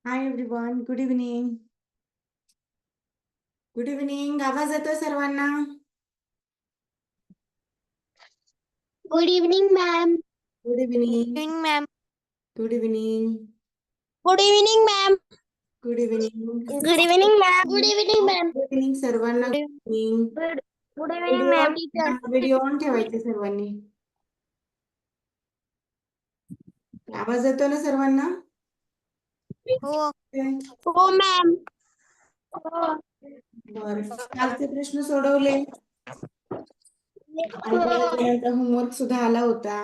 हाय everyone, good evening. Good evening. आवाज येतोय सर्वांना? Good evening ma'am. Good evening. Ma'am. Good evening. Good evening ma'am. Good evening. Good evening ma'am. Good evening ma'am. Good evening सर्वांना. Good evening. Good evening ma'am. Video on ठेवायचे सर्वांनी. आवाज येतोय ना सर्वांना? हो हो मॅम. बरं, कालचे प्रश्न सोडवले आणि बऱ्याच जणांचा होमवर्क सुद्धा आला होता.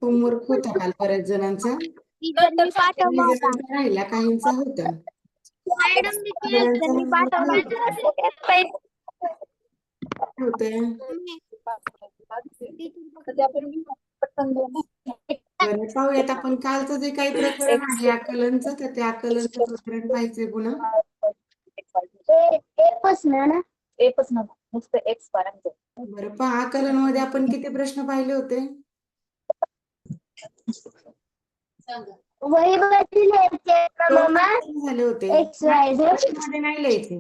होमवर्क होता काल बऱ्याच जणांचा. टीचरनी काही पाठवला होता. जणांचा राहिला, काहींचा होता. मॅडम सगळ्यांचा टीचरनी होमवर्क पाठवला होतंय. बरं, पाहूयात आपण कालचं जे काही प्रकरण आहे आकलनचं, तर त्या आकलनचं प्रकरण पाहायचंय पुन्हा. बरं, पहा आकलन मध्ये आपण किती प्रश्न पाहिले होते? वही झाले होते. मध्ये नाही लिहायचे,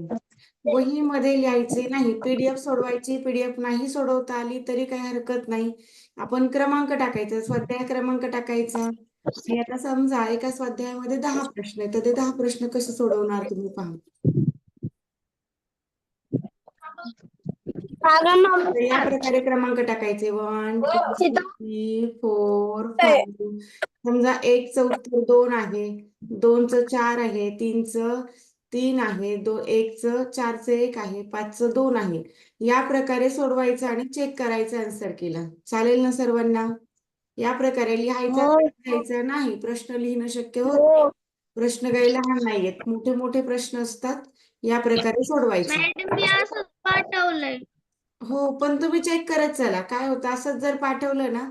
वहीमध्ये लिहायचे नाही. पीडीएफ सोडवायची, पीडीएफ नाही सोडवता आली तरी काही हरकत नाही. आपण क्रमांक टाकायचा, स्वाध्याय क्रमांक टाकायचा. आणि आता समजा एका स्वाध्यायामध्ये 10 प्रश्न आहेत, तर ते 10 प्रश्न कसे सोडवणार तुम्ही पहा. तर या प्रकारे क्रमांक टाकायचे 1 2 3 4 5. समजा 1चं उत्तर 2 आहे, 2चं 4 आहे, 3चं 3 आहे, 1चं 4चं 1 आहे, 5चं 2 आहे. या प्रकारे सोडवायचं आणि चेक करायचं आन्सर केला. चालेल ना सर्वांना? या प्रकारे लिहायचं नाही. प्रश्न लिहिणं शक्य होत. प्रश्न काही लहान नाहीयेत, मोठे मोठे प्रश्न असतात. या प्रकारे सोडवायचे. मॅडम मी असं पाठवलंय. हो, पण तुम्ही चेक करत चला. काय होतं, असंच जर पाठवलं ना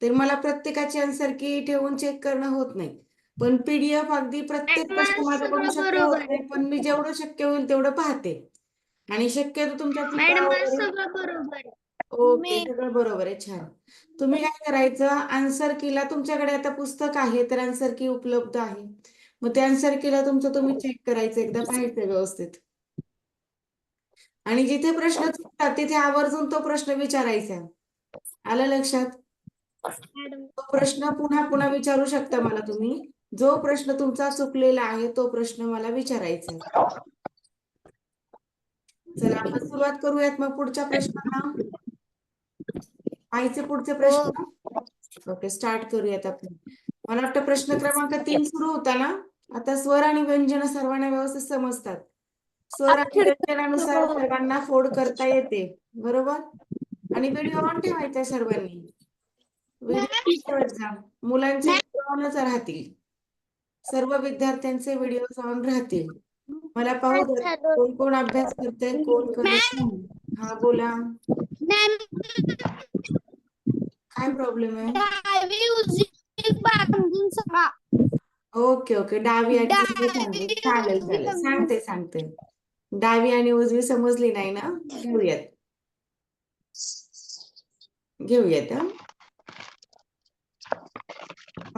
तर मला प्रत्येकाची आन्सर की ठेवून चेक करणं होत नाही. पण पीडीएफ अगदी प्रत्येक प्रश्न माझ्याकडून शक्य होत नाही, पण मी जेवढं शक्य होईल तेवढं पाहते. आणि शक्यतो तुमच्या चुका वगैरे. बरोबर. ओके, सगळं बरोबर आहे, छान. तुम्ही काय करायचं, आन्सर कीला तुमच्याकडे आता पुस्तक आहे तर आन्सर की उपलब्ध आहे. मग ते आन्सर कीला तुमचं तुम्ही चेक करायचं, एकदा पाहायचं व्यवस्थित. आणि जिथे प्रश्न चुकतात तिथे आवर्जून तो प्रश्न विचारायचा. आलं लक्षात? तो प्रश्न पुन्हा पुन्हा विचारू शकता मला तुम्ही. जो प्रश्न तुमचा चुकलेला आहे तो प्रश्न मला विचारायचा आहे. चला आपण सुरुवात करूयात मग पुढच्या प्रश्नाला. पाहायचे पुढचे प्रश्न. ओके, स्टार्ट करूयात आपण. मला वाटतं प्रश्न क्रमांक 3 सुरू होता ना. आता स्वर आणि व्यंजन सर्वांना व्यवस्थित समजतात. स्वर आणि व्यंजनानुसार सर्वांना फोड करता येते, बरोबर? आणि व्हिडिओ ऑन ठेवायचा सर्वांनी. व्हिडिओ ठेवत जा. मुलांचे व्हिडिओ ऑनच राहतील. सर्व विद्यार्थ्यांचे व्हिडिओ ऑन राहतील. मला पाहू दे कोण कोण अभ्यास करतंय, कोण करत नाही. हा बोला, काय प्रॉब्लेम आहे? ओके ओके, डावी आणि उजवी सांगते. चालेल चालेल, सांगते. डावी आणि उजवी समजली नाही ना? घेऊयात हा.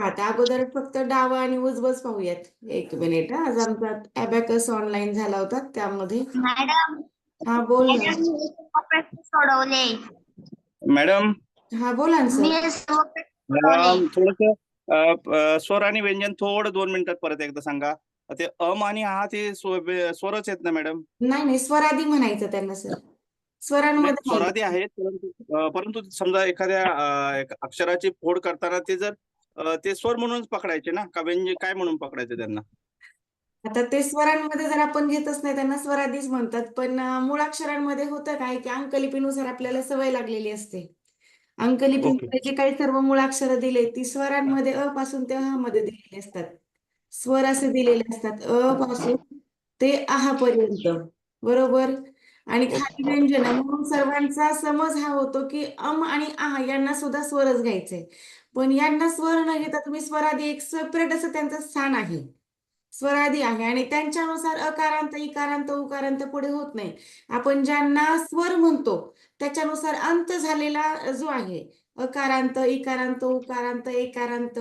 आता अगोदर फक्त डावा आणि उजवच पाहूयात. एक मिनिट हा. आज आमचा अबॅकस ऑनलाईन झाला होता त्यामध्ये. मॅडम हा बोल ना. सोडवले. मॅडम हा बोला ना सर. थोडस स्वर आणि व्यंजन थोडं 2 मिनिटात परत एकदा सांगा. ते आणि हा ते स्वरच आहेत ना मॅडम? नाही, स्वरादी म्हणायचं त्यांना सर. स्वरांमध्ये स्वरादी आहेत, परंतु समजा एखाद्या अक्षराची फोड करताना ते जर ते स्वर म्हणूनच पकडायचे ना, का व्यंजन काय म्हणून पकडायचं त्यांना? आता ते स्वरांमध्ये जर आपण घेतच नाही त्यांना स्वरादीच म्हणतात. पण मुळाक्षरांमध्ये होतं काय की अंकलिपीनुसार आपल्याला सवय लागलेली असते. अंकलिपीमध्ये जे काही सर्व मुळाक्षरं दिले ती स्वरांमध्ये अ पासून ते ह मध्ये दिलेली असतात. स्वर असे दिलेले असतात अ पासून ते आहा पर्यंत, बरोबर? आणि खाली व्यंजन म्हणून सर्वांचा समज हा होतो की आणि आह यांना सुद्धा स्वरच घ्यायचे. पण यांना स्वर न घेता तुम्ही स्वरादी एक सेपरेट असं त्यांचं स्थान आहे. स्वरादी आहे आणि त्यांच्यानुसार अकारांत, इकारांत, उकारांत पुढे होत नाही. आपण ज्यांना स्वर म्हणतो त्याच्यानुसार अंत झालेला जो आहे अकारांत, इकारांत, उकारांत, एकारांत,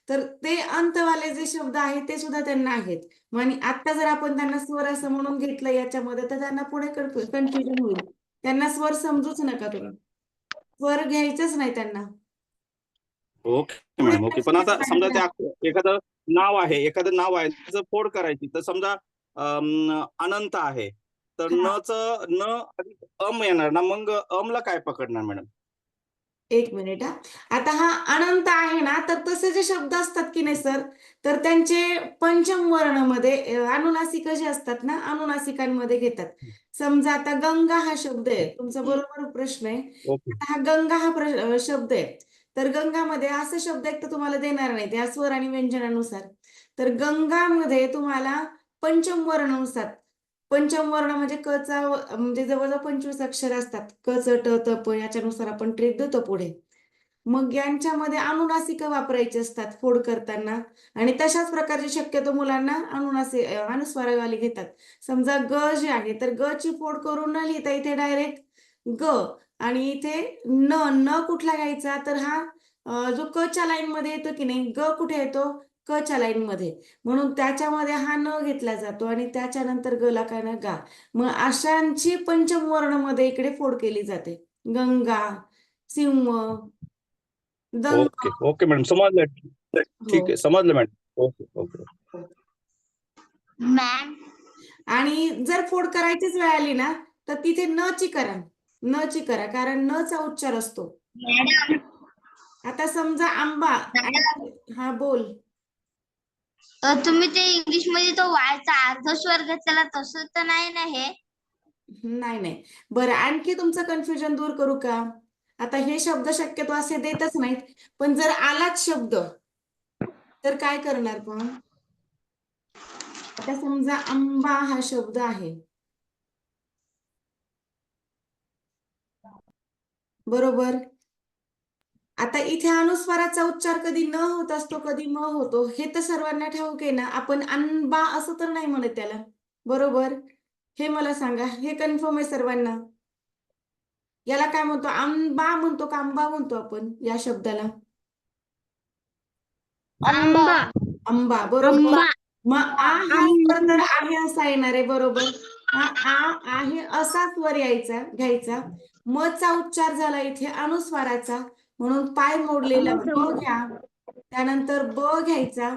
तर ते अंतवाले जे शब्द आहेत ते सुद्धा त्यांना आहेत. मग आणि आता जर आपण त्यांना स्वर असं म्हणून घेतलं याच्यामध्ये तर त्यांना पुढे कन्फ्युजन होईल. त्यांना स्वर समजूच नका तुम्ही. स्वर घ्यायचंच नाही त्यांना. ओके पुढे मॅडम, ओके. पण लक्षात आता समजा राहणार. एखादं नाव आहे त्याचं फोड करायची, तर समजा अनंत आहे, तर हा, न अधिक अम येणार ना, मग अमला काय पकडणार मॅडम? एक मिनिट हा. आता हा अनंत आहे ना, तर तसे जे शब्द असतात की नाही सर, तर त्यांचे पंचम वर्णामध्ये अनुनासिक जे असतात ना, अनुनासिकांमध्ये घेतात. समजा आता गंगा हा शब्द आहे, तुमचा बरोबर प्रश्न आहे. ओके. आता हा गंगा हा शब्द आहे, तर गंगामध्ये असे शब्द एक तर तुम्हाला देणार नाही त्या स्वर आणि व्यंजनानुसार. तर गंगामध्ये तुम्हाला पंचम वर्ण असतात. पंचम वर्ण म्हणजे म्हणजे जवळजवळ 25 अक्षर असतात. क च ट त प याच्यानुसार आपण ट्रेक देतो पुढे. मग यांच्यामध्ये अनुनासिका वापरायची असतात फोड करताना. आणि तशाच प्रकारचे शक्यतो मुलांना अनुस्वारवाले घेतात. समजा ग जे आहे तर ग ची फोड करून न लिहिता इथे डायरेक्ट ग, आणि इथे न कुठला घ्यायचा, तर हा जो क च्या लाईन मध्ये येतो की नाही, ग कुठे येतो, क च्या लाईन मध्ये, म्हणून त्याच्यामध्ये हा न घेतला जातो आणि त्याच्यानंतर ग ला काय ना गा. मग अशांची पंचम वर्णामध्ये इकडे फोड केली जाते. गंगा, सिंह, दंग. ओके, ओके मॅडम, समजलं. हो. ठीक आहे, समजलं मॅडम. Okay, okay. मॅम आणि जर फोड करायचीच वेळ आली ना, तर तिथे न ची करा. न ची करा, कारण न चा उच्चार असतो. मॅडम आता समजा आंबा. हा बोल. तुम्ही ते इंग्लिश मध्ये तो वायचा अर्ध स्वर घेतलेला तसं तर नाही ना हे? नाही नाही. बरं, आणखी तुमचं कन्फ्युजन दूर करू का? आता हे शब्द शक्यतो असे देतच नाहीत, पण जर आलाच शब्द तर काय करणार पण? आता समजा आंबा हा शब्द आहे, बरोबर. आता इथे अनुस्वाराचा उच्चार कधी न होत असतो, कधी म होतो, हे तर सर्वांना ठाऊक आहे ना. आपण अनबा असं तर नाही म्हणत त्याला, बरोबर. हे मला सांगा, हे कन्फर्म आहे सर्वांना? याला काय म्हणतो, आंबा म्हणतो का आंबा म्हणतो आपण या शब्दाला? आंबा. आंबा, बरोबर. मग आ हा स्वर तर आहे असा येणार आहे, बरोबर. हा आहे असा स्वर यायचा घ्यायचा. म चा उच्चार झाला इथे अनुस्वाराचा, म्हणून पाय मोडलेला ब घ्या, त्यानंतर ब घ्यायचा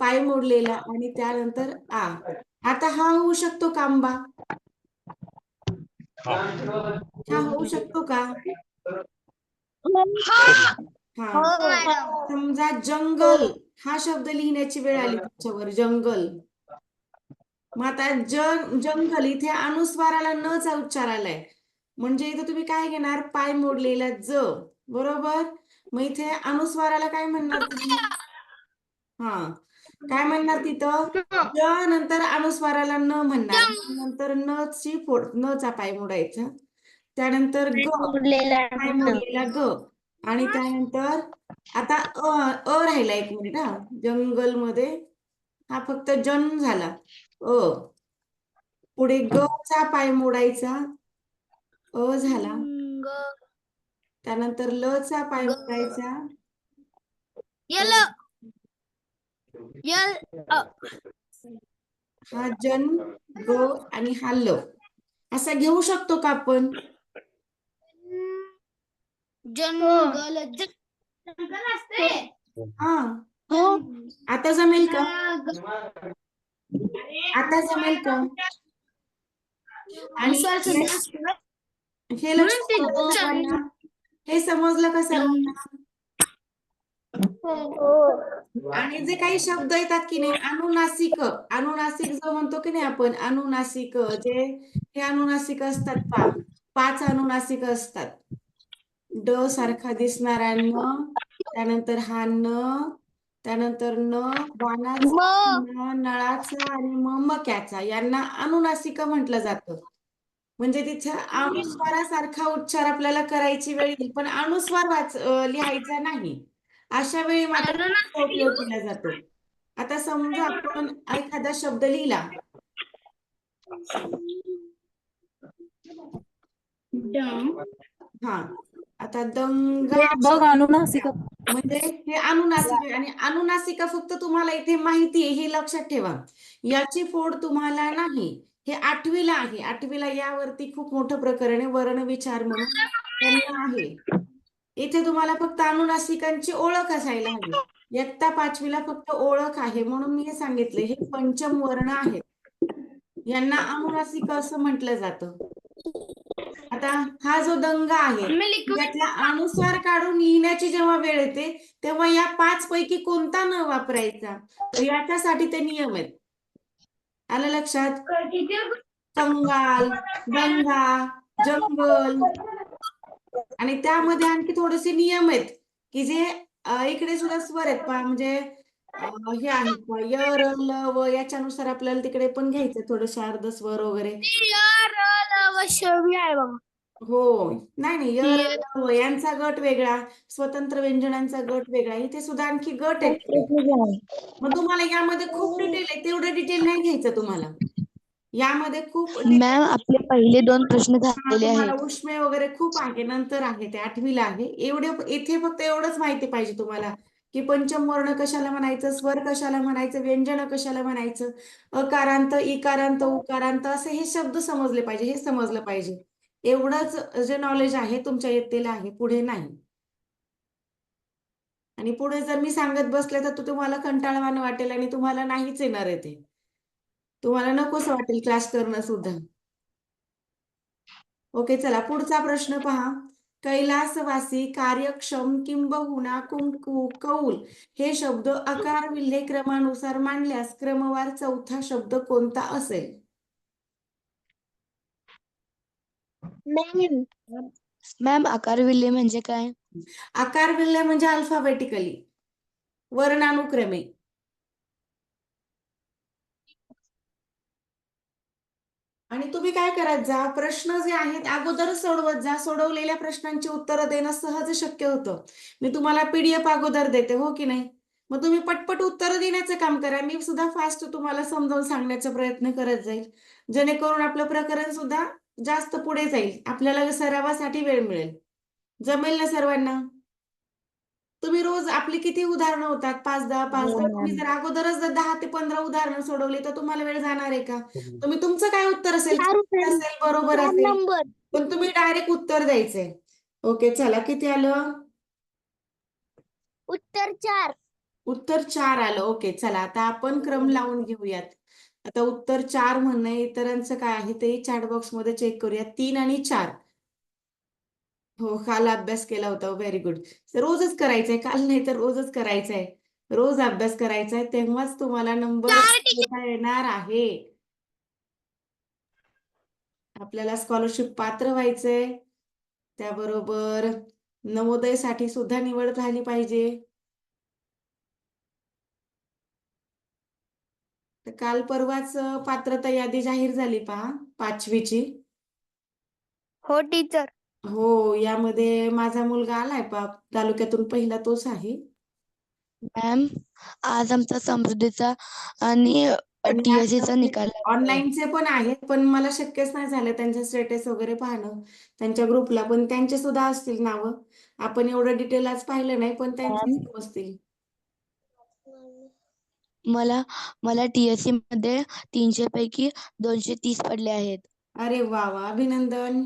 पाय मोडलेला, आणि त्यानंतर आ. आता हा होऊ शकतो का आंबा? हा होऊ शकतो का? हा. हो मॅडम. समजा जंगल हा शब्द लिहिण्याची वेळ आली तुमच्यावर, जंगल. मग आता जंगल इथे अनुस्वाराला न चा उच्चार आलाय, म्हणजे इथे तुम्ही काय घेणार, पाय मोडलेला ज, बरोबर. मग इथे अनुस्वाराला काय म्हणणार तुम्ही? हा, काय म्हणणार तिथं? ज नंतर अनुस्वाराला न म्हणणार, नंतर न ची फोड, न चा पाय मोडायचा, त्यानंतर ग, पाय मोडलेला ग, आणि त्यानंतर आता राहिला. एक मिनिट हा. जंगल मध्ये हा फक्त जन झाला, पुढे ग चा पाय मोडायचा, झाला, त्यानंतर ल चा पाय मोडायचा, हा जन, ग, आणि हा ल असा घेऊ शकतो का आपण? जंगल. हा, आता जमेल का? आता जमेल का? आणि हे लक्षात आलं का सर्वांना? हे समजलं का सर्वांना? आणि जे काही शब्द येतात की नाही, अनुनासिक, अनुनासिक जो म्हणतो की नाही आपण, अनुनासिक जे हे अनुनासिक असतात, 5 अनुनासिक असतात. ड सारखा दिसणारा न, त्यानंतर हा न, त्यानंतर न बाणाचा, न नळाचा, आणि मक्याचा, यांना अनुनासिक म्हटलं जातं. म्हणजे तिथे अनुस्वारासारखा उच्चार आपल्याला करायची वेळ येईल, पण अनुस्वार लिहायचा नाही. अशा वेळी मात्र याचा उपयोग केला जातो. आता समजा आपण एखादा शब्द लिहिला, हा, आता दंगा बघ अनुनासिका. म्हणजे हे अनुनासिक आहे आणि अनुनासिका फक्त तुम्हाला इथे माहिती आहे हे लक्षात ठेवा. याची फोड तुम्हाला नाही. हे 8वीला आहे. 8वीला यावरती खूप मोठं प्रकरण आहे वर्ण विचार म्हणून त्यांना आहे. इथे तुम्हाला फक्त अनुनासिकांची ओळख असायला हवी. इयत्ता 5वीला फक्त ओळख आहे म्हणून मी हे सांगितले हे पंचम वर्ण आहेत. यांना अनुनासिक असं म्हटलं जातं. आता हा जो दंगा आहे यातला अनुस्वार काढून लिहिण्याची जेव्हा वेळ येते तेव्हा या 5 पैकी कोणता न वापरायचा तर याच्यासाठी ते नियम आहेत. आलं लक्षात? कंगाल, दंगा, जंगल आणि त्यामध्ये आणखी थोडेसे नियम आहेत की जे इकडे सुद्धा स्वर आहेत पहा म्हणजे हे आहेत पहा, य र ल व याच्यानुसार आपल्याला तिकडे पण घ्यायचं थोडेसे अर्ध स्वर वगैरे. हो नाही नाही य र ल व यांचा गट वेगळा, स्वतंत्र व्यंजनांचा गट वेगळा. इथे सुद्धा आणखी गट आहेत. मग तुम्हाला यामध्ये खूप डिटेल आहे तेवढं डिटेल नाही घ्यायचं तुम्हाला. यामध्ये खूप मॅम आपले पहिले 2 प्रश्न झालेले तुम्हाला आहेत. उष्मे वगैरे खूप आहे नंतर आहे ते 8वीला आहे. एवढे इथे फक्त एवढंच माहिती पाहिजे तुम्हाला की पंचम वर्ण कशाला म्हणायचं, स्वर कशाला म्हणायचं, व्यंजन कशाला म्हणायचं, अकारांत, इकारांत, उकारांत असे हे शब्द समजले पाहिजे. हे समजलं पाहिजे. एवढंच जे नॉलेज आहे तुमच्या इयत्तेला आहे, पुढे नाही. आणि पुढे जर मी सांगत बसले तर तुम्हाला कंटाळवाणं वाटेल आणि तुम्हाला नाहीच येणार आहे ते. तुम्हाला नकोस वाटेल क्लास करणं सुद्धा. ओके चला पुढचा प्रश्न पहा. कैलासवासी, कार्यक्षम, किंबहुना, कुंकू, कौल हे शब्द आकार विल्हे क्रमानुसार मांडल्यास क्रमवार चौथा शब्द कोणता असेल? मॅम आकार विल्हे म्हणजे काय? आकार विल्हे म्हणजे अल्फाबेटिकली वर्णानुक्रमे. आणि तुम्ही काय करत जा प्रश्न जे आहेत अगोदरच सोडवत जा. सोडवलेल्या प्रश्नांची उत्तरं देणं सहज शक्य होतं. मी तुम्हाला PDF अगोदर देते हो की नाही. मग तुम्ही पटपट उत्तरं देण्याचं काम करा. मी सुद्धा फास्ट तुम्हाला समजावून सांगण्याचा प्रयत्न करत जाईल जेणेकरून आपलं प्रकरण सुद्धा जास्त पुढे जाईल. आपल्याला सरावासाठी वेळ मिळेल. जमेल ना सर्वांना? तुम्ही रोज आपली किती उदाहरणं होतात 5-10 5-10 तुम्ही जर अगोदरच जर 10 ते 15 उदाहरणं सोडवली तर तुम्हाला वेळ जाणार आहे का? तुम्ही तुमचं काय उत्तर असेल बरोबर असेल पण तुम्ही डायरेक्ट उत्तर द्यायचंय. ओके चला किती आलं? उत्तर 4. उत्तर 4 आलं. ओके चला आता आपण क्रम लावून घेऊयात. आता उत्तर 4 म्हणणं इतरांचं काय आहे ते चॅट बॉक्स मध्ये चेक करूया. 3 आणि 4 हो काल अभ्यास केला होता. Very good. रोजच करायचंय काल नाही तर रोजच करायचंय. रोज अभ्यास करायचा आहे तेव्हाच तुम्हाला नंबर देता येणार आहे. आपल्याला स्कॉलरशिप पात्र व्हायचंय. त्याबरोबर नवोदयसाठी सुद्धा निवड झाली पाहिजे. तर काल परवाच पात्रता यादी जाहीर झाली पहा 5वीची. हो टीचर. हो यामध्ये माझा मुलगा आलाय पहा तालुक्यातून पहिला तोच आहे. मॅम आज आमचा समृद्धीचा आणि आणि TSC चा निकाल लागलाय. ऑनलाईनचे पण आहेत पण मला शक्यच नाही झालं त्यांचे स्टेटस वगैरे पाहणं त्यांच्या ग्रुपला पण त्यांचे सुद्धा असतील नावं. आपण एवढं डिटेल आज पाहिलं नाही पण त्यांचे असतील. मला TSC मध्ये 300 पैकी 230 पडले आहेत. अरे वा वा अभिनंदन.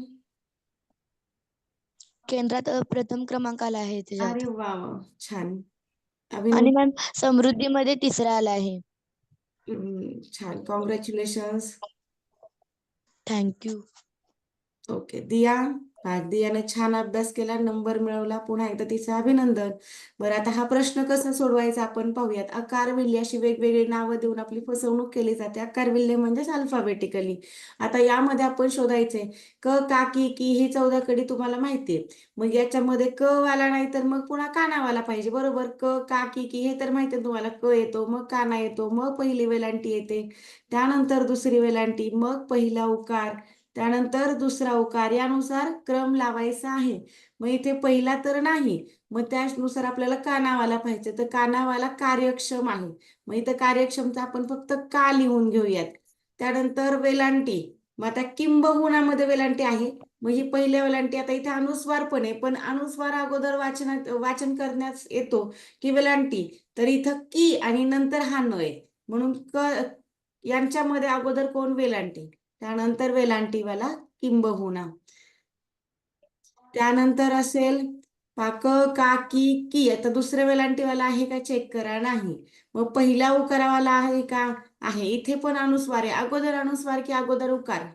केंद्रात प्रथम क्रमांक आला आहे त्याच्यात. अरे वा वा छान आणि अभिनंदन. मॅम समृद्धी मध्ये 3रा आला आहे. छान कॉंग्रॅच्युलेशन्स. थँक्यू. ओके दिया दियाने छान अभ्यास केला नंबर मिळवला पुन्हा एकदा तिचं अभिनंदन. बरं आता हा प्रश्न कसा सोडवायचा आपण पाहूयात. आकार विल्हे अशी वेगवेगळी नावं देऊन आपली फसवणूक केली जाते. आकार विल्हे म्हणजेच अल्फाबेटिकली. आता यामध्ये आपण शोधायचंय क का की की ही 14 कडी तुम्हाला माहितीये. मग याच्यामध्ये क वाला नाही तर मग पुन्हा कानावाला पाहिजे बरोबर. क का की हे तर माहितीये तुम्हाला. क येतो मग काना येतो मग पहिली वेलांटी येते त्यानंतर दुसरी वेलांटी मग पहिला उकार त्यानंतर दुसरा उकार यानुसार क्रम लावायचा आहे. मग इथे पहिला तर नाही मग त्यानुसार आपल्याला कानावाला पाहिजे तर कानावाला कार्यक्षम आहे. मग इथं कार्यक्षमचा आपण फक्त का लिहून घेऊयात. त्यानंतर वेलांटी मग आता किंबहुनामध्ये वेलांटी आहे. मग ही पहिल्या वेलांटी, आता इथे अनुस्वार पण आहे, पण अनुस्वार अगोदर वाचन करण्यास येतो की वेलांटी, तर इथं की आणि नंतर हा न आहे, म्हणून यांच्यामध्ये अगोदर कोण? वेलांटी, त्यानंतर वेलांटीवाला किंबहुना. त्यानंतर असेल क का की. आता दुसऱ्या वेलांटीवाला आहे का चेक करा, नाही. मग पहिला उकारावाला आहे का? आहे. इथे पण अनुस्वार आहे. अगोदर अनुस्वार की अगोदर उकार?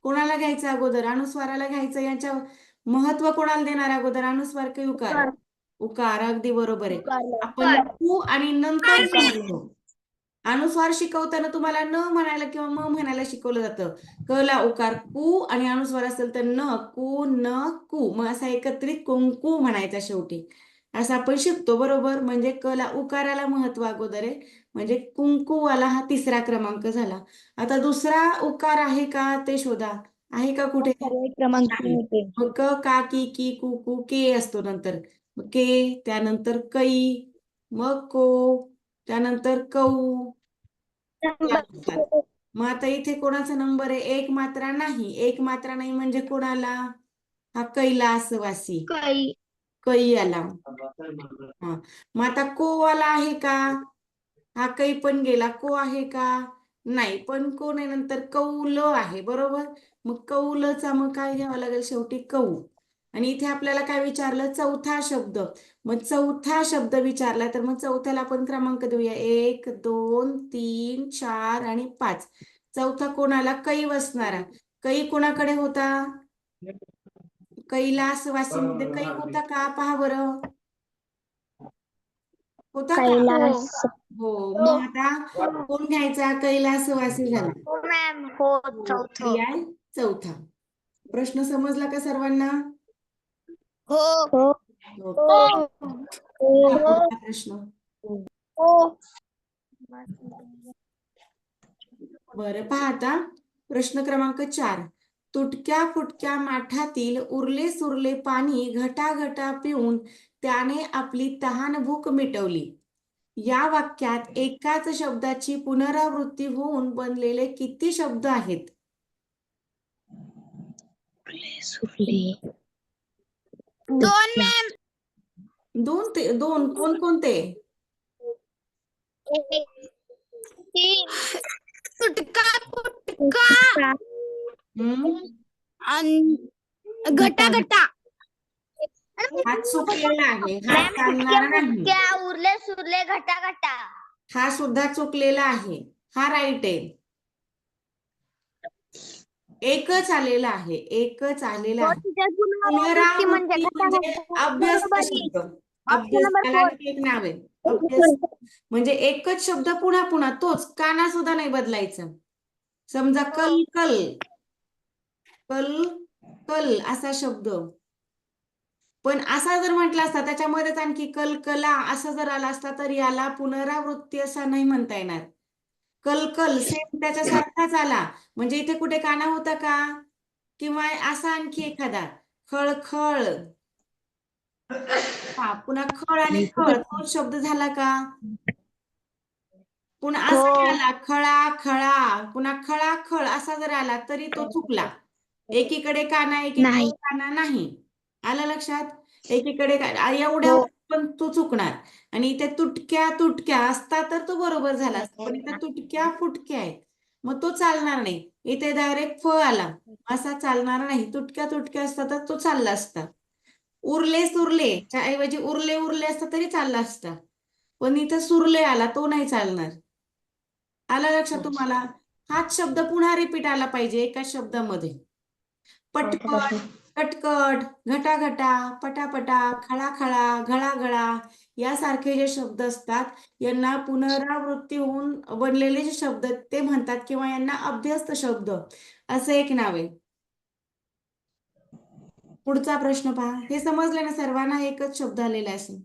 कोणाला घ्यायचं अगोदर? अनुस्वाराला घ्यायचं. याच्या महत्व कोणाला देणार अगोदर? अनुस्वार की उकार? उकार. अगदी बरोबर आहे. आपण कु आणि नंतर न म्हणतो. अनुस्वार शिकवताना तुम्हाला न म्हणायला किंवा म म्हणायला शिकवलं जातं. क ला उकार कु आणि अनुस्वार असेल तर न कु न कु, मग असा एकत्रित कुंकू म्हणायचा शेवटी, असं आपण शिकतो. बरोबर. म्हणजे क ला उकाराला महत्व अगोदर आहे, म्हणजे कुंकूवाला हा तिसरा क्रमांक झाला. आता दुसरा उकार आहे का ते शोधा. आहे का कुठे? क्रमांक नाही. मग क का की कु कु के असतो नंतर. मग के, त्यानंतर कै, मग को, त्यानंतर कौ. मग आता इथे कोणाचा नंबर आहे? एक मात्रा नाही. एक मात्रा नाही म्हणजे कोणाला? हा कैलासवासी, काही कै आला. हा. मग आता को वाला आहे का? हा कै पण गेला. को आहे का? नाही. पण को नाही, नंतर कौल आहे. बरोबर. मग कौलचा मग काय घ्यावं लागेल शेवटी? कौ. आणि इथे आपल्याला काय विचारलं? चौथा शब्द. मग चौथा शब्द विचारला तर मग चौथ्याला आपण क्रमांक देऊया. 1 2 3 4 आणि 5. चौथा कोणाला? कै बसणारा. कै कोणाकडे होता? कैलासवासीमध्ये कै होता का? पहा बरं. होता का? कैलास. हो. मग आता कोण घ्यायचा? कैलासवासी झाला. हो मॅम. हो, चौथं. पर्याय चौथा. प्रश्न समजला का सर्वांना? हो. ओके. पुढचा प्रश्न. बरं, पहा आता प्रश्न क्रमांक 4. तुटक्या फुटक्या माठातील उरले सुरले पाणी घटाघटा पिऊन त्याने आपली तहान भूक मिटवली. या वाक्यात एकाच शब्दाची पुनरावृत्ती होऊन बनलेले किती शब्द आहेत? दोन मॅम. दोन कोणकोणते? तीन. तुटका फुटका आणि घटा. हा चुकलेला आहे. हा मॅम, चालणार फुटक्या नाही. फुटक्या, उरले सुरले, घटा. हा सुद्धा चुकलेला आहे. हा राईट आहे. एकच आलेला आहे. एकच आलेला आहे. पुनरावृत्ती म्हणजे अभ्यस्त शब्द. अभ्यस्त, त्याला आणखी एक नाव आहे. अभ्यस्त म्हणजे एकच शब्द पुन्हा पुन्हा तोच, काना सुद्धा नाही बदलायचं. समजा कल कल कल कल असा शब्द, पण असा जर म्हटला असता त्याच्यामध्येच आणखी कलकला असा जर आला असता तर याला पुनरावृत्ती असा नाही म्हणता येणार. कलकल सेम त्याच्यासारखाच आला म्हणजे इथे कुठे काना होता का? किंवा असा आणखी एखादा खळखळ, पुन्हा खळ आणि खळ तोच शब्द झाला का? पुन्हा असा आला खळा खळा, पुन्हा खळा खळ असा जर आला तरी तो चुकला. एकीकडे काना एकीकडे काना नाही. आलं लक्षात? एकीकडे एवढ्या पण तो चुकणार. आणि इथे तुटक्या तुटक्या असता तर तो बरोबर झाला असता, पण इथे तुटक्या फुटक्या आहेत मग तो चालणार नाही. इथे डायरेक्ट फ आला, असा चालणार नाही. तुटक्या तुटक्या असता तर तो चालला असता. उरले सुरले च्या ऐवजी उरले उरले असता तरी चालला असता, पण इथे सुरले आला तो नाही चालणार. आला लक्षात तुम्हाला? हाच शब्द पुन्हा रिपीट आला पाहिजे एकाच शब्दामध्ये. पटपट, कटकट, घटाघटा, पटापटा, खळाखळा, घळाघळा यासारखे जे शब्द असतात यांना पुनरावृत्ती होऊन बनलेले जे शब्द ते म्हणतात किंवा यांना अभ्यस्त शब्द असं एक नाव आहे. पुढचा प्रश्न पहा. हे समजले ना सर्वांना? एकच शब्द आलेला असेल.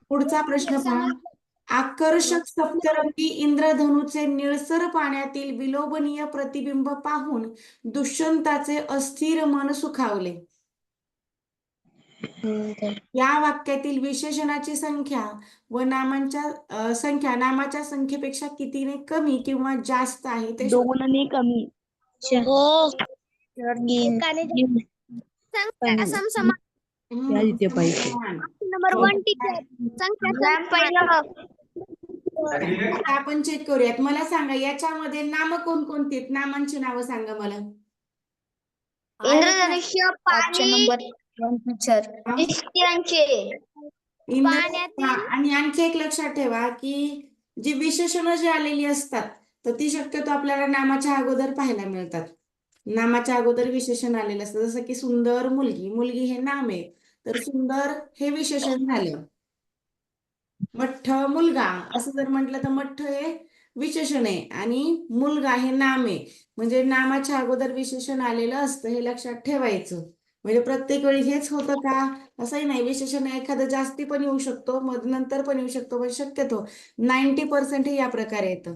पुढचा प्रश्न पहा. आकर्षक सप्तरंगी इंद्रधनुचे निळसर पाण्यातील विलोभनीय प्रतिबिंब पाहून दुष्यंताचे अस्थिर मन सुखावले. या वाक्यातील विशेषणाची संख्या व संख्या नामाच्या संख्येपेक्षा कितीने कमी किंवा जास्त आहे ते शोधा. दोनने कमी. समान. आता आपण चेक करूयात. मला सांगा याच्यामध्ये नाम कोणकोणती आहेत? नामांची नावं सांगा मला. इंद्रधनुष्य, पाणी, हा? दृष्ट्यांचे, आणि आणखी एक लक्षात ठेवा की जी विशेषणं जी आलेली असतात तर ती शक्यतो आपल्याला नामाच्या अगोदर पाहायला मिळतात. नामाच्या अगोदर विशेषण आलेलं असतं. जसं की सुंदर मुलगी. मुलगी हे नाम आहे तर सुंदर हे विशेषण झालं. मठ्ठ मुलगा असं जर म्हटलं तर मठ्ठ हे विशेषण आहे आणि मुलगा हे नाम आहे. म्हणजे नामाच्या अगोदर विशेषण आलेलं असतं हे लक्षात ठेवायचं. म्हणजे प्रत्येक वेळी हेच होतं का असंही नाही. विशेषण एखादं जास्ती पण येऊ शकतो मग नंतर पण येऊ शकतो पण शक्यतो 90% हे या प्रकारे येतं.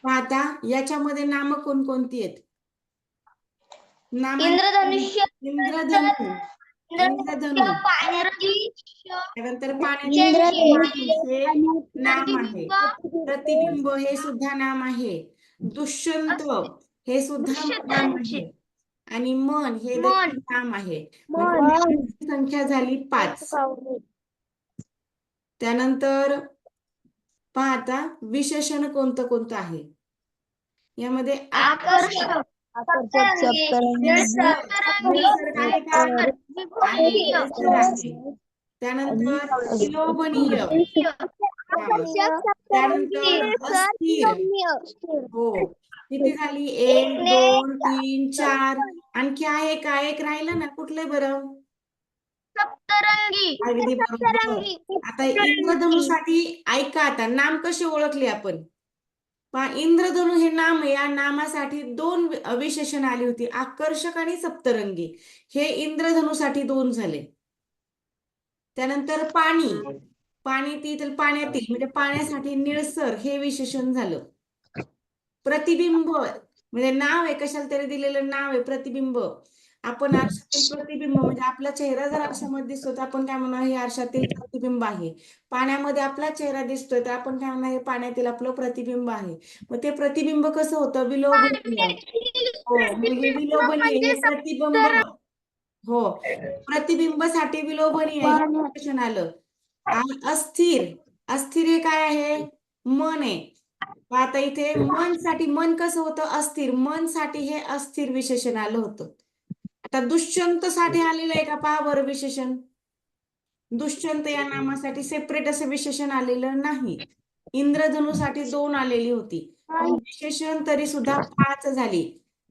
मग आता याच्यामध्ये नाम कोणकोणती आहेत? इंद्रधनुष्य, इंद्रधनु. इंद्रधनु. पाणी, त्यानंतर पाण्याचे हे नाम आहे. प्रतिबिंब हे सुद्धा नाम आहे. दुष्यंत हे सुद्धा नाम आहे. आणि मन हे देखील नाम आहे. म्हणजे संख्या झाली 5. त्यानंतर पाहता विशेषण कोणतं कोणतं आहे यामध्ये आकर्षक, निसर्ग आहे का? आहे. निसर्ग आहे. त्यानंतर विलोभनीय. त्यानंतर अस्थिर. हो. किती झाली? 1, 2, 3, 4. आणखी आहे का? एक राहिलं ना. कुठले बरं? सप्तरंगी, अगदी बरोबर. आता इंद्रधनुसाठी ऐका आता नाम कसे ओळखले आपण? पहा इंद्रधनु हे नाम आहे. या नामासाठी 2 विशेषण आली होती. आकर्षक आणि सप्तरंगी. हे इंद्रधनुसाठी 2 झाले. त्यानंतर पाणी. पाण्यातील म्हणजे पाण्यासाठी निळसर हे विशेषण झालं. प्रतिबिंब म्हणजे नाव आहे कशाला तरी दिलेलं नाव आहे प्रतिबिंब. आपण आरशातील प्रतिबिंब म्हणजे आपला चेहरा जर आरशामध्ये दिसतो तर आपण काय म्हणणार हे आरशातील प्रतिबिंब आहे. पाण्यामध्ये आपला चेहरा दिसतोय तर आपण काय म्हणणार हे पाण्यातील आपलं प्रतिबिंब आहे. मग ते प्रतिबिंब कसं होतं? विलोभनीय. हो म्हणजे विलोभनीय हे प्रतिबिंब. हो प्रतिबिंबासाठी विलोभनीय हे विशेषण आलं. आणि अस्थिर हे काय आहे? मन आहे. आता इथे मन कसं होतं? अस्थिर. मन साठी हे अस्थिर विशेषण आलं होतं. आता दुष्यंत साठी आलेलं आहे का पहा बरं विशेषण. दुष्यंत या नामासाठी सेपरेट असं विशेषण आलेलं नाही. इंद्रधनुसाठी 2 आलेली होती पण विशेषण तरी सुद्धा 5 झाली.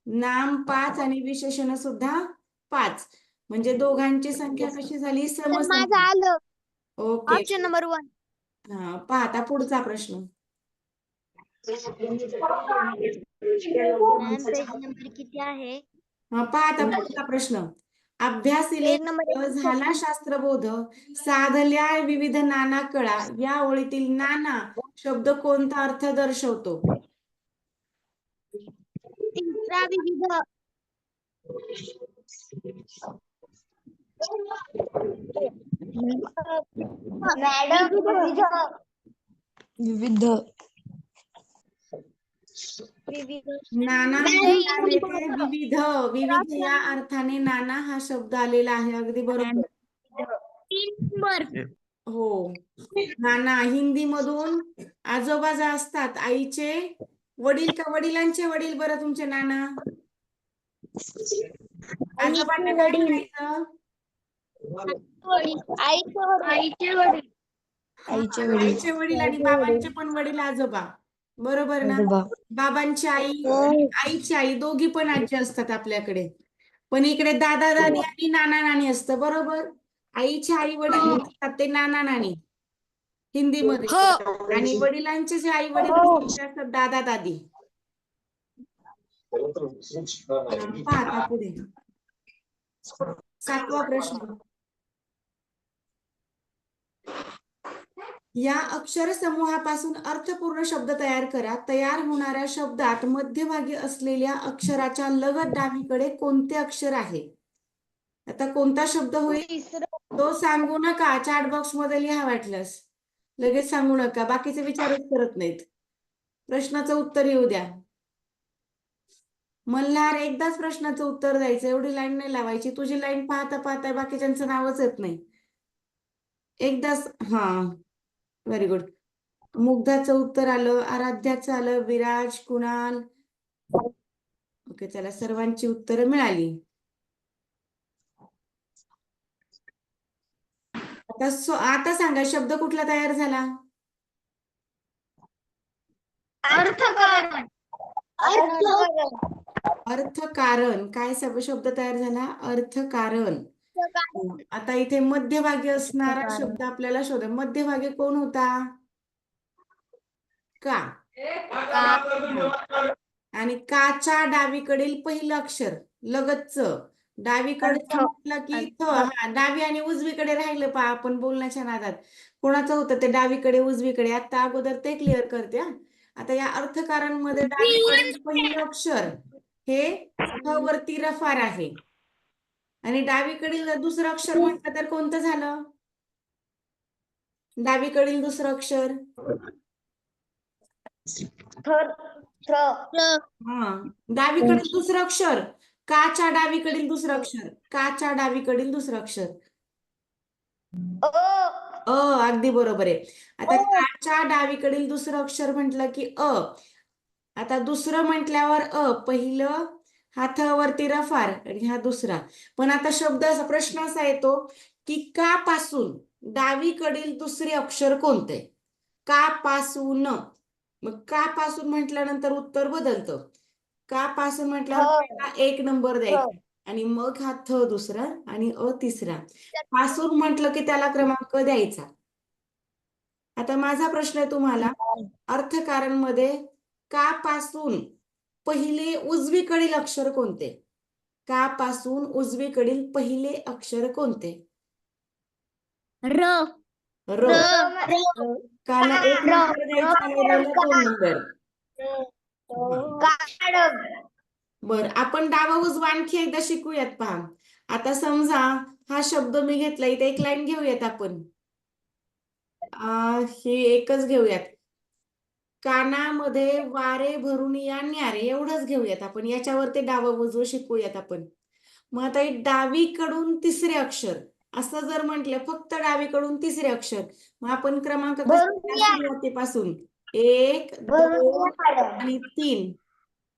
नाम 5 आणि विशेषण सुद्धा 5 म्हणजे दोघांची संख्या कशी झाली? समसंख्या. ओके. Option number 1. हा पहा आता पुढचा प्रश्न. पेज नंबर किती आहे? पहा आता पुढचा प्रश्न. अभ्यासिले पेज नंबर झाला शास्त्रबोध साधल्या विविध नाना कळा या ओळीतील नाना शब्द कोणता अर्थ दर्शवतो? तिसरा विविध. मॅडम विविध. नाना म्हणजे काय? विविध या अर्थाने नाना हा शब्द आलेला आहे. अगदी बरोबर. 3 नंबर. हो नाना हिंदी मधून आजोबा जे असतात आईचे वडील का वडिलांचे वडील बरं तुमचे नाना? आजोबांना काय म्हणायचं? आईचे वडील. आईचे वडील आणि बाबांचे पण वडील आजोबा. बरोबर ना? बाबांची आई आईची आई दोघी पण आजी असतात आपल्याकडे. पण इकडे दादा दादी आणि नाना नानी असतं. बरोबर. आईचे आई वडील असतात ते नाना नानी हिंदीमध्ये आणि वडिलांचे जे आई वडील असतात दादा दादी. पाहता पुढे 7वा प्रश्न. या अक्षर समूहापासून अर्थपूर्ण शब्द तयार करा. तयार होणाऱ्या शब्दात मध्यभागी असलेल्या अक्षराच्या लगत डावीकडे कोणते अक्षर आहे? आता कोणता शब्द होईल तो सांगू नका, चॅट बॉक्स मध्ये लिहा वाटल्यास. लगेच सांगू नका, बाकीचे विचारच करत नाहीत. प्रश्नाचं उत्तर येऊ द्या. मल्हार, एकदाच प्रश्नाचं उत्तर द्यायचं, एवढी लाईन नाही लावायची. तुझी लाईन पाहता पाहता बाकीच्यांचं नावच येत नाही. एकदाच. हा, व्हेरी गुड. मुग्धाचं उत्तर आलं, आराध्याचं आलं, विराज, कुणाल. ओके, चला, सर्वांची उत्तरं मिळाली. आता सांगा, शब्द कुठला तयार झाला? अर्थकारण. अर्थकारण. काय शब्द तयार झाला? अर्थकारण. आता इथे मध्यभागी असणारा शब्द आपल्याला शोधा. मध्यभागी कोण होता? का. आणि काच्या डावीकडील पहिलं अक्षर लगतच. डावीकडचं म्हटलं की थ. हा, डावी आणि उजवीकडे राहिलं पहा आपण बोलण्याच्या नादात. कोणाचं होतं ते डावीकडे उजवीकडे? आता अगोदर ते क्लिअर करते. आता या अर्थकारण मध्ये डावीकडील पहिलं अक्षर हे थ वरती रफार आहे. आणि डावीकडील दुसरं अक्षर म्हटलं तर कोणतं झालं? डावीकडील दुसरं अक्षर. हा, डावीकडील दुसरं अक्षर. काच्या डावीकडील दुसरं अक्षर. काच्या डावीकडील दुसरं अक्षर. अगदी बरोबर आहे. आता काच्या डावीकडील दुसरं अक्षर म्हटलं की अ. आता दुसरं म्हटल्यावर पहिलं हा थ वरती रफार आणि हा दुसरा. पण आता प्रश्न असा येतो की का पासून डावीकडील दुसरे अक्षर कोणते? का पासून. मग का पासून म्हटल्यानंतर उत्तर बदलतं. का पासून म्हटल्यावर 1 नंबर द्यायचा आणि मग हा थ दुसरा आणि अ तिसरा. पासून म्हटलं की त्याला क्रमांक द्यायचा. आता माझा प्रश्न आहे तुम्हाला, अर्थकारण मध्ये का पासून पहिले उजवीकडील अक्षर कोणते? का पासून उजवीकडील पहिले अक्षर कोणते? र. र. काला 1 नंबर द्यायचा आणि र ला 2 नंबर. बर, आपण डावा उजवा आणखी एकदा शिकूयात पहा. आता समजा हा शब्द मी घेतला, इथे एक लाईन घेऊयात आपण. हे एकच घेऊयात. कानामध्ये वारे भरून या न्यारे, एवढंच घेऊयात आपण. याच्यावर ते डावं उजवं शिकूयात आपण. मग आता डावीकडून तिसरे अक्षर असं जर म्हटलं, फक्त डावीकडून तिसरे अक्षर, मग आपण क्रमांक सुरुवातीपासून 1, 2 आणि 3.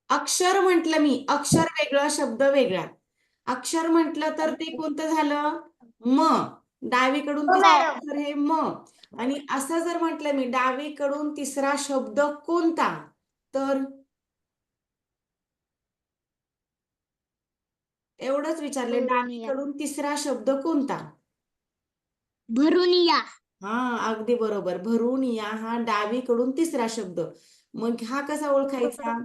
अक्षर म्हटलं मी, अक्षर वेगळं शब्द वेगळा. अक्षर म्हटलं तर ते कोणतं झालं? म. डावीकडून तिसरा अक्षर हे म. आणि असं जर म्हटलं मी, डावीकडून तिसरा शब्द कोणता? तर एवढंच विचारले, डावीकडून तिसरा शब्द कोणता? भरून या. हा, अगदी बरोबर. भरून या हा डावीकडून तिसरा शब्द. मग हा कसा ओळखायचा?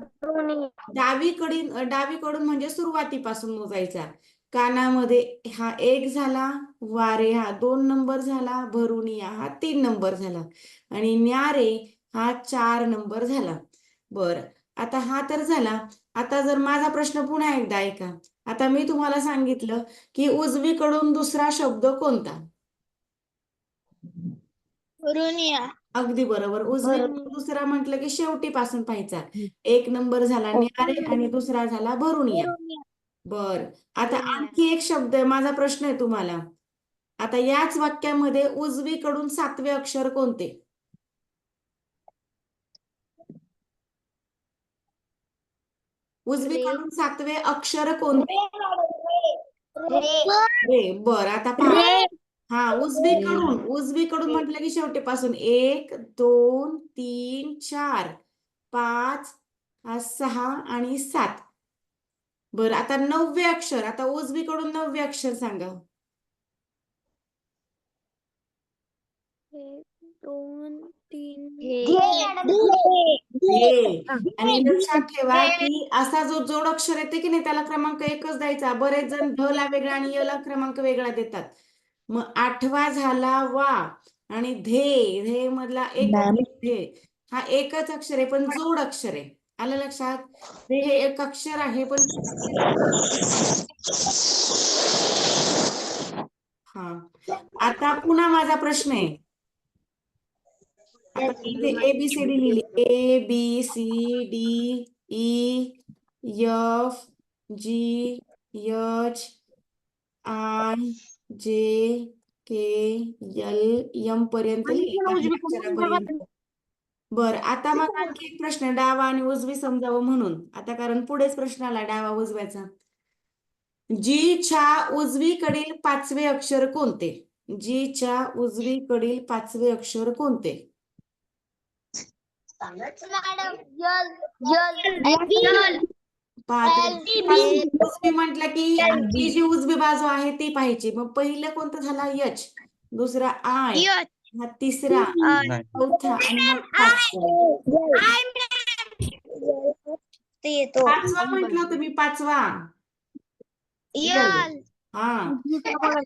डावीकडून म्हणजे सुरुवातीपासून मोजायचा. कानामध्ये हा 1 झाला, वारे हा 2 नंबर झाला, भरून या हा 3 नंबर झाला आणि न्यारे हा 4 नंबर झाला. बर, आता हा तर झाला. आता जर माझा प्रश्न पुन्हा एकदा ऐका. आता मी तुम्हाला सांगितलं की उजवीकडून दुसरा शब्द कोणता? भरून या. अगदी बरोबर. उजवीकडून दुसरा म्हटलं की शेवटी पासून पाहायचा. 1 नंबर झाला न्यारे आणि दुसरा झाला भरून या. बर, आता आणखी एक शब्द आहे. माझा प्रश्न आहे तुम्हाला. आता याच वाक्यामध्ये उजवीकडून 7वे अक्षर कोणते? उजवीकडून 7वे अक्षर कोणते? रे. बर, आता पहा. हा, उजवीकडून म्हटलं की शेवटीपासून 1, 2, 3, 4, 5, 6 आणि 7. बर, आता 9वे अक्षर. आता उजवीकडून 9वे अक्षर सांगा. 1, 2, 3. आणि लक्षात ठेवा की असा जो जोड अक्षर येते की नाही त्याला क्रमांक 1च द्यायचा. बरेच जण ढ ला वेगळा आणि य ला क्रमांक वेगळा देतात. मग 8वा झाला वा आणि धे मधला धे हा एकच अक्षर आहे पण जोड अक्षर आहे. आलं लक्षात? हे एक अक्षर आहे पण हा, आता पुन्हा माझा प्रश्न आहे. आता इथे ABCD लिहिली, ABCDEFGHIJKL पर्यंत लिहिली काही अक्षरापर्यंत. बर, आता मग आणखी एक प्रश्न, डावा आणि उजवी समजावं म्हणून. आता कारण पुढेच प्रश्न आला डावा उजव्याचा. जी च्या उजवीकडील 5वे अक्षर कोणते? जी च्या उजवीकडील 5वे अक्षर कोणते? उजवी म्हटलं की ही जी उजवी बाजू आहे ती पाहिजे. मग पहिलं कोणतं झाला? यच, दुसरा आय, हा तिसरा, नाही. चौथा आणि हा पाचवा. पाचवा म्हटलं होतं मी, पाचवा. हा,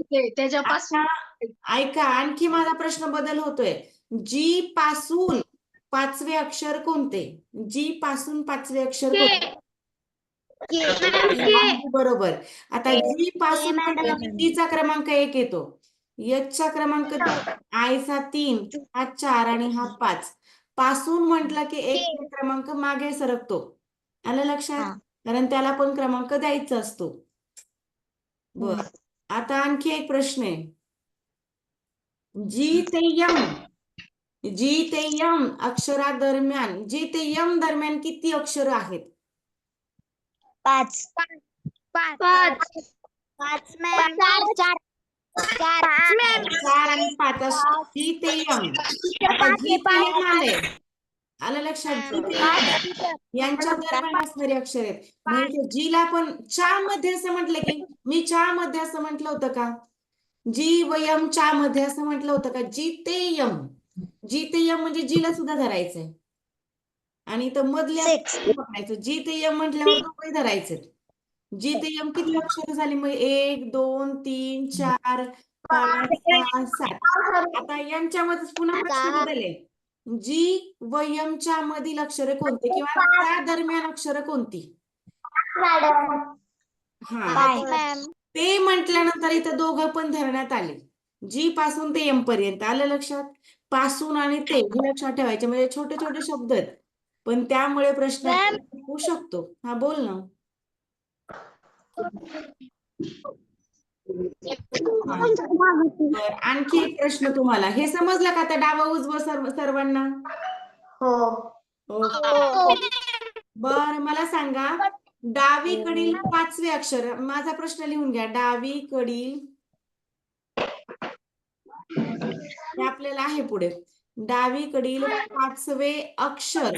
त्याच्यापासून आता ऐका, आणखी माझा प्रश्न बदल होतोय. जी पासून 5वे अक्षर कोणते? जी पासून 5वे अक्षर कोणते? अगदी बरोबर. आता जी पासून म्हटलं की टीचा क्रमांक 1 येतो, यचचा क्रमांक 2, आयचा 3, हा 4 आणि हा 5. पासून म्हटलं की एक क्रमांक मागे सरकतो. आलं लक्षात? कारण त्याला पण क्रमांक द्यायचा असतो. बर, आता आणखी एक प्रश्न आहे. जी ते यम अक्षरादरम्यान, जी ते यम दरम्यान किती अक्षर आहेत? 5 4 आणि 5 असं जी ते यम. आता जी ते यम आलं लक्षात? जी ते यम यांच्या दरम्यान असणारे अक्षर आहेत. मग इथे जीला पण च्या मध्ये असं म्हटलं की, मी च्या मध्ये असं म्हटलं होतं का? जी व यम च्या मध्ये असं म्हटलं होतं का? जी ते यम, जी ते यम म्हणजे जीला सुद्धा धरायचंय आणि इथं मधल्या पकडायचं. जी ते यम म्हटल्यावर दोघंही धरायचे. जी ते यम किती अक्षर झाली? मग 1 2 3 4 5 6 7. आता यांच्यामध्ये पुन्हा प्रश्न बदलले. जी व यमच्या मधील अक्षरे कोणती किंवा त्या दरम्यान अक्षरं कोणती? हा, ते म्हटल्यानंतर इथं दोघं पण धरण्यात आले. जी पासून ते एम पर्यंत. आलं लक्षात? पासून आणि ते हे लक्षात ठेवायचे. म्हणजे छोटे छोटे शब्द आहेत, पण त्यामुळे प्रश्न होऊ शकतो. हा, बोल ना. बरं, आणखी एक प्रश्न तुम्हाला. हे समजलं का? त्या डावं उजवं सर्वांना? बर, मला सांगा, डावीकडील 5वे अक्षर. माझा प्रश्न लिहून घ्या. डावीकडील, हे आपल्याला आहे पुढे. डावीकडील 5वे अक्षर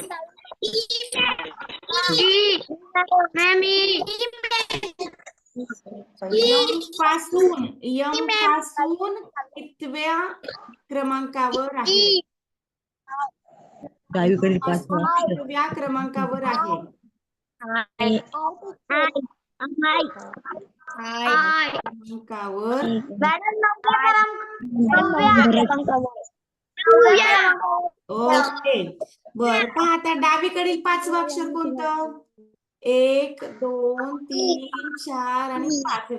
यम पासून कितव्या क्रमांकावर आहे? डावीकडील पासून कितव्या क्रमांकावर आहे? क्रमांकावर. ओके, बर. पहा, आता डावीकडील 5वं अक्षर कोणतं? 1 2 3 4 आणि 5.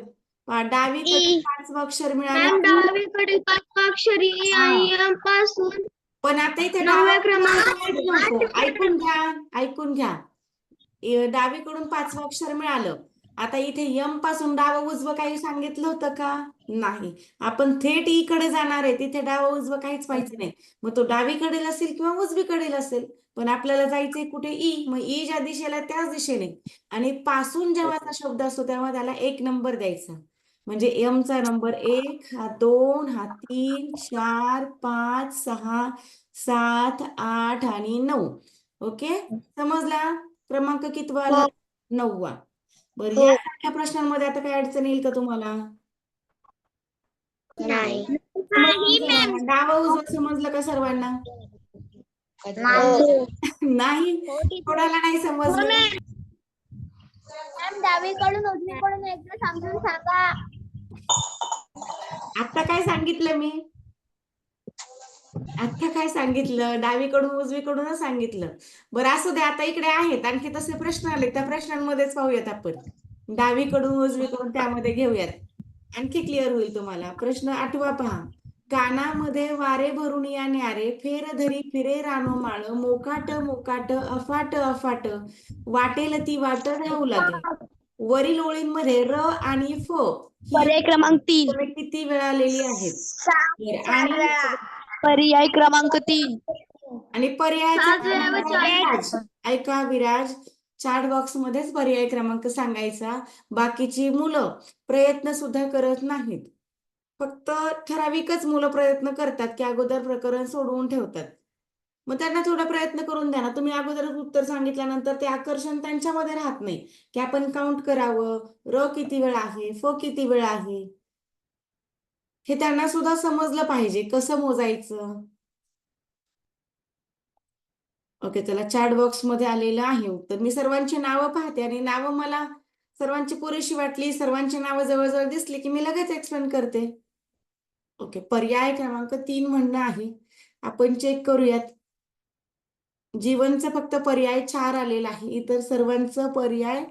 पहा, डावीकडील 5वं अक्षर मिळालं. डावीकडील 5 अक्षरी यम पासून पण आता इथे 9व्या क्रमांकावर काहीच नव्हतं. ऐकून घ्या. डावीकडून 5वं अक्षर मिळालं. आता इथे यम पासून डावं उजवं काही सांगितलं होतं का? नाही. आपण थेट ई कडे जाणार आहे, तिथे डावं उजवं काहीच पाहिजे नाही. मग तो डावीकडील असेल किंवा उजवीकडील असेल, पण आपल्याला जायचंय कुठे? ई. मग ई ज्या दिशेला त्याच दिशेने. आणि पासून जेव्हाचा शब्द असतो तेव्हा त्याला 1 नंबर द्यायचा. म्हणजे यमचा नंबर 1, हा 2, हा 3 4 5 6 7 8 आणि 9. ओके, समजला? क्रमांक कितवा आला? 9वा. बरं, यासारख्या प्रश्नांमध्ये आता काही अडचण येईल का तुम्हाला? समजलं? डावं उजवं समजलं का सर्वांना? नाही, कोणाला नाही समजलं? डावीकडून उजवीकडून एकदा समजून सांगा. आता काय सांगितलं मी? आता काय सांगितलं? डावीकडून उजवीकडूनच सांगितलं. बरं, असू दे. आता इकडे आहेत आणखी तसे प्रश्न आले, त्या प्रश्नांमध्येच पाहूयात आपण. डावीकडून उजवीकडून त्यामध्ये घेऊयात. आणखी क्लिअर होईल तुम्हाला. प्रश्न 8वा पहा. कानामध्ये वारे भरून या न्यारे, फेर धरी फिरे रानो माळ, मोकाट मोकाट अफाट अफाट, वाटेल ती वाट धावू लागे. वरील ओळींमध्ये र आणि फ ही पर्याय क्रमांक 3. अक्षरे किती वेळा आलेली आहेत? तर आणि पर्याय क्रमांक 3. आणि पर्यायाचा सात वेळा व चार. विराज, ऐका विराज, चॅट बॉक्स मध्येच पर्याय क्रमांक सांगायचा. बाकीची मुलं प्रयत्न सुद्धा करत नाहीत. फक्त ठराविकच मुलं प्रयत्न करतात की अगोदर प्रकरण सोडवून ठेवतात. मग त्यांना थोडा प्रयत्न करून द्या ना. तुम्ही अगोदरच उत्तर सांगितल्यानंतर ते आकर्षण त्यांच्यामध्ये राहत नाही की आपण काउंट करावं, र किती वेळा आहे, फ किती वेळा आहे, हे त्यांना सुद्धा समजलं पाहिजे कसं मोजायचं. ओके, चला चॅट बॉक्स मध्ये आलेलं आहे उत्तर. मी सर्वांची नावं पाहते आणि नावं मला सर्वांची पुरेशी वाटली, सर्वांची नावं जवळजवळ दिसली की मी लगेच एक्सप्लेन करते. ओके, पर्याय क्रमांक 3 म्हणणं आहे. आपण चेक करूयात. जीवनचं फक्त पर्याय 4 आलेला आहे, इतर सर्वांचं पर्याय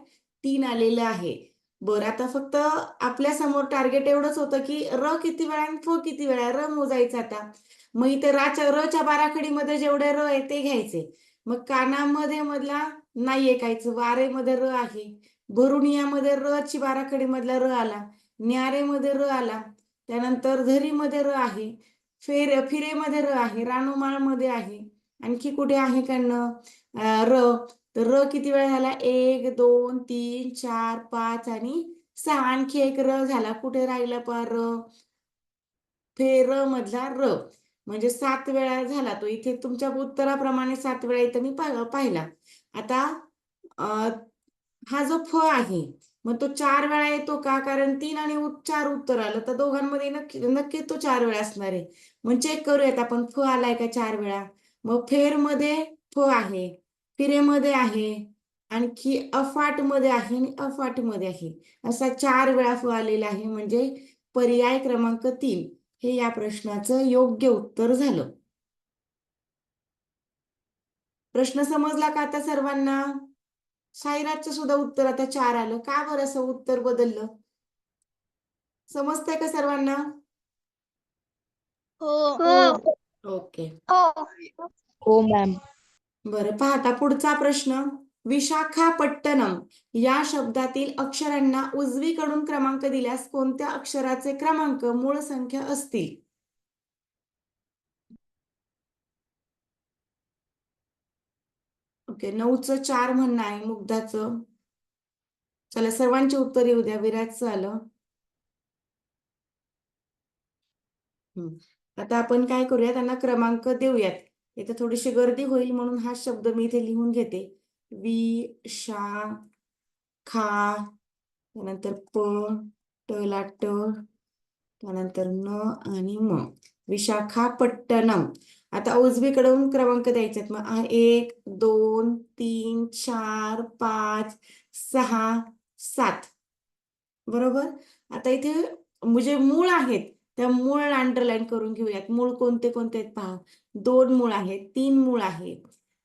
3 आलेलं आहे. बरं, आता फक्त आपल्या समोर टार्गेट एवढंच होतं की र किती वेळा आणि फ किती वेळा, र मोजायचं. आता मग इथे रच्या बाराखडीमध्ये जेवढे र आहे ते घ्यायचे. मग कानामध्ये मधला नाही ऐकायचं, वारेमध्ये र आहे, भरुणियामध्ये र ची बाराखडी मधला र आला, न्यारेमध्ये र आला, त्यानंतर धरीमध्ये र आहे, फिरेमध्ये र आहे, रानोमाळमध्ये आहे, आणखी कुठे आहे र. तर र किती वेळा झाला? 1 2 3 4 5 आणि 6. आणखी एक र झाला. कुठे राहिला र? फेर मधला र, म्हणजे 7 वेळा झाला तो. इथे तुमच्या उत्तराप्रमाणे 7 वेळा इथं मी पाहिला. आता हा जो फ आहे मग तो 4 वेळा येतो का? कारण 3 आणि 4 उत्तर आलं तर दोघांमध्ये नक्की तो 4 वेळा असणार आहे. मग चेक करूयात आपण, फ आलाय का 4 वेळा. मग फेर मध्ये फ आहे, फिरेमध्ये आहे, आणखी अफाट मध्ये आहे आणि अफाट मध्ये आहे. असा 4 वेळा फ आलेला आहे. म्हणजे पर्याय क्रमांक 3 हे या प्रश्नाचं योग्य उत्तर झालं. प्रश्न समजला का आता सर्वांना? साईराजचं सुद्धा उत्तर आता 4 आलं. का बरं असं उत्तर बदललं? समजतंय का सर्वांना? ओके, हो मॅम. बरं, पाहता पुढचा प्रश्न. विशाखापट्टणम या शब्दातील अक्षरांना उजवीकडून क्रमांक दिल्यास कोणत्या अक्षराचे क्रमांक मूळ संख्या असतील? ओके, 9चं 4 म्हणणं आहे मुग्धाचं. चला सर्वांची उत्तर येऊ द्या. विराजचं आलं. आता आपण काय करूया, त्यांना क्रमांक देऊयात. इथे थोडीशी गर्दी होईल म्हणून हा शब्द मी इथे लिहून घेते. विशाखा, त्यानंतर प, ट ला ट, त्यानंतर न आणि म. विशाखापट्टणम. आता उजवीकडून क्रमांक द्यायचे. मग 1 2 3 4 5 6 7. बरोबर. आता इथे म्हणजे मूळ आहेत त्या मूळ अंडरलाईन करून घेऊयात. मूळ कोणते कोणते आहेत पहा. 2 मूळ आहेत, 3 मूळ आहे,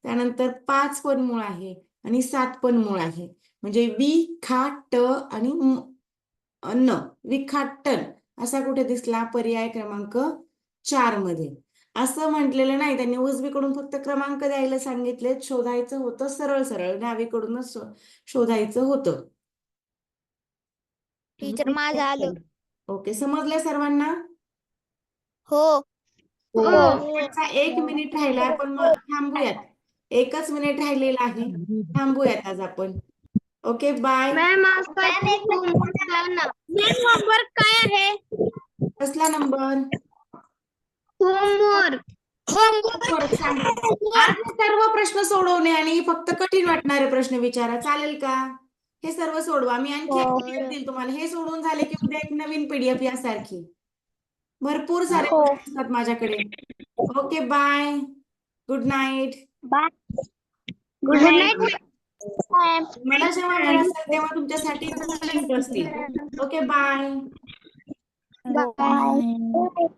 त्यानंतर 5 पण मूळ आहे आणि 7 पण मूळ आहे. म्हणजे वि खा ट आणि न, विखाटन असा कुठे दिसला? पर्याय क्रमांक 4 मध्ये. असं म्हटलेलं नाही त्यांनी, उजवीकडून फक्त क्रमांक द्यायला सांगितले. शोधायचं होतं सरळ सरळ, डावीकडूनच शोधायचं होतं. टीचर माझं आलं. ओके, समजलं सर्वांना? हो. आता 1 मिनिट राहिला, आपण मग थांबूयात. 1च मिनिट राहिलेला आहे, थांबूयात आज आपण. Okay, bye. होमवर्क काय आहे? कसला नंबर? होमवर्क सांगा. आज सर्व प्रश्न सोडवणे आणि फक्त कठीण वाटणारे प्रश्न विचारा, चालेल का? हे सर्व सोडवा. मी आणखी एक PDF देईल तुम्हाला. हे सोडून झाले की उद्या एक नवीन PDF यासारखी. भरपूर सारे प्रश्न असतात माझ्याकडे. Okay, bye. Good night. Good night. मला जेव्हा वेळ असेल तेव्हा तुमच्यासाठी लिंक असतील. Okay, bye. बाय.